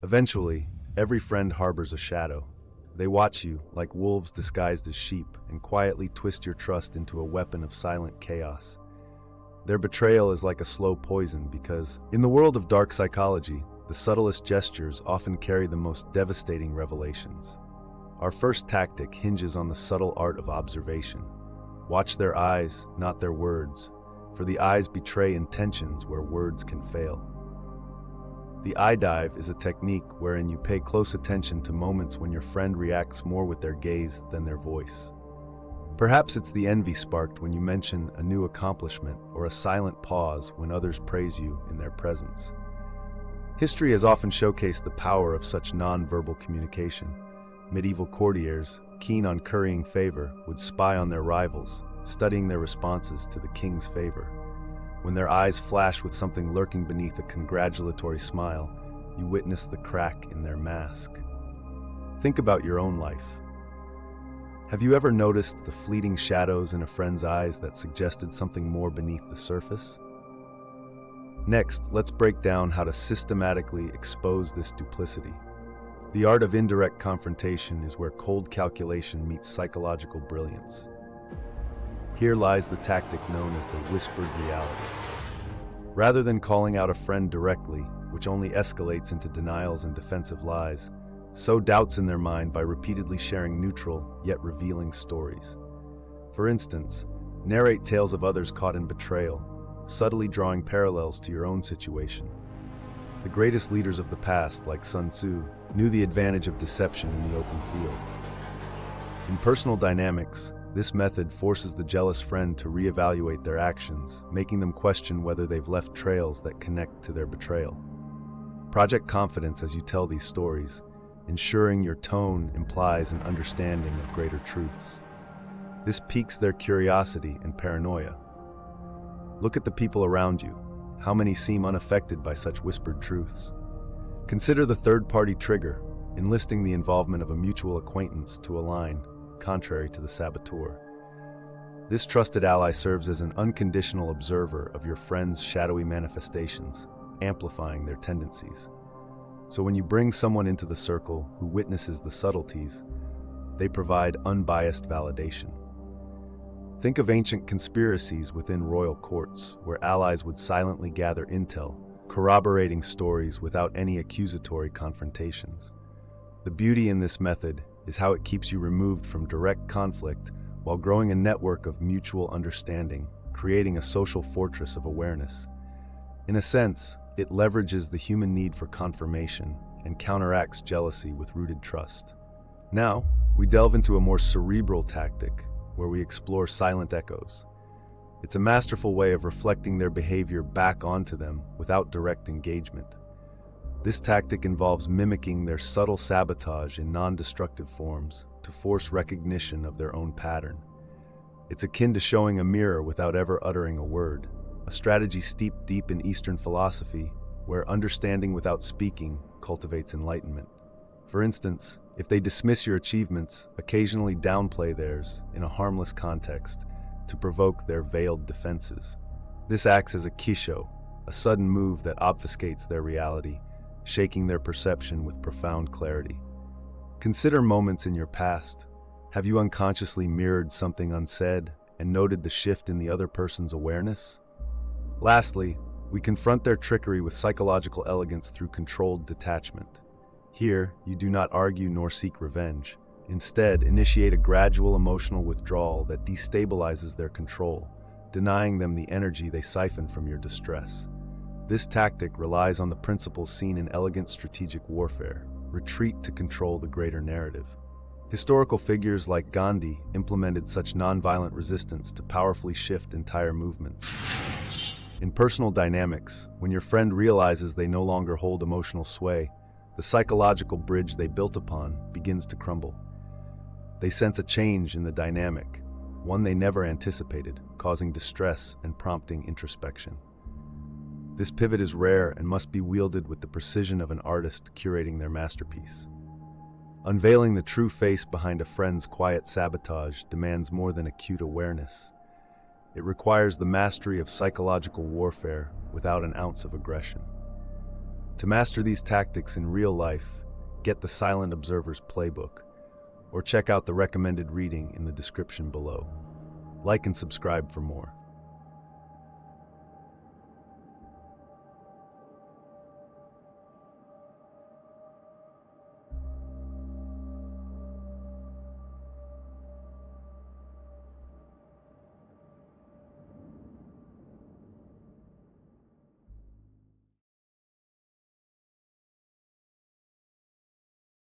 Eventually, every friend harbors a shadow. They watch you, like wolves disguised as sheep, and quietly twist your trust into a weapon of silent chaos. Their betrayal is like a slow poison because, in the world of dark psychology, the subtlest gestures often carry the most devastating revelations. Our first tactic hinges on the subtle art of observation. Watch their eyes, not their words, for the eyes betray intentions where words can fail. The eye dive is a technique wherein you pay close attention to moments when your friend reacts more with their gaze than their voice. Perhaps it's the envy sparked when you mention a new accomplishment or a silent pause when others praise you in their presence. History has often showcased the power of such non-verbal communication. Medieval courtiers, keen on currying favor, would spy on their rivals, studying their responses to the king's favor. When their eyes flash with something lurking beneath a congratulatory smile, you witness the crack in their mask. Think about your own life. Have you ever noticed the fleeting shadows in a friend's eyes that suggested something more beneath the surface? Next, let's break down how to systematically expose this duplicity. The art of indirect confrontation is where cold calculation meets psychological brilliance. Here lies the tactic known as the whispered reality. Rather than calling out a friend directly, which only escalates into denials and defensive lies, sow doubts in their mind by repeatedly sharing neutral, yet revealing stories. For instance, narrate tales of others caught in betrayal, subtly drawing parallels to your own situation. The greatest leaders of the past, like Sun Tzu, knew the advantage of deception in the open field. In personal dynamics, this method forces the jealous friend to reevaluate their actions, making them question whether they've left trails that connect to their betrayal. Project confidence as you tell these stories, ensuring your tone implies an understanding of greater truths. This piques their curiosity and paranoia. Look at the people around you. How many seem unaffected by such whispered truths? Consider the third-party trigger, enlisting the involvement of a mutual acquaintance to align, contrary to the saboteur. This trusted ally serves as an unconditional observer of your friend's shadowy manifestations, amplifying their tendencies. So when you bring someone into the circle who witnesses the subtleties, they provide unbiased validation. Think of ancient conspiracies within royal courts, where allies would silently gather intel, corroborating stories without any accusatory confrontations. The beauty in this method is how it keeps you removed from direct conflict while growing a network of mutual understanding, creating a social fortress of awareness. In a sense, it leverages the human need for confirmation and counteracts jealousy with rooted trust. Now, we delve into a more cerebral tactic where we explore silent echoes. It's a masterful way of reflecting their behavior back onto them without direct engagement. This tactic involves mimicking their subtle sabotage in non-destructive forms to force recognition of their own pattern. It's akin to showing a mirror without ever uttering a word, a strategy steeped deep in Eastern philosophy where understanding without speaking cultivates enlightenment. For instance, if they dismiss your achievements, occasionally downplay theirs in a harmless context to provoke their veiled defenses. This acts as a kisho, a sudden move that obfuscates their reality, shaking their perception with profound clarity. Consider moments in your past. Have you unconsciously mirrored something unsaid and noted the shift in the other person's awareness? Lastly, we confront their trickery with psychological elegance through controlled detachment. Here, you do not argue nor seek revenge. Instead, initiate a gradual emotional withdrawal that destabilizes their control, denying them the energy they siphon from your distress. This tactic relies on the principles seen in elegant strategic warfare: retreat to control the greater narrative. Historical figures like Gandhi implemented such nonviolent resistance to powerfully shift entire movements. In personal dynamics, when your friend realizes they no longer hold emotional sway, the psychological bridge they built upon begins to crumble. They sense a change in the dynamic, one they never anticipated, causing distress and prompting introspection. This pivot is rare and must be wielded with the precision of an artist curating their masterpiece. Unveiling the true face behind a friend's quiet sabotage demands more than acute awareness. It requires the mastery of psychological warfare without an ounce of aggression. To master these tactics in real life, get the Silent Observer's Playbook, or check out the recommended reading in the description below. Like and subscribe for more.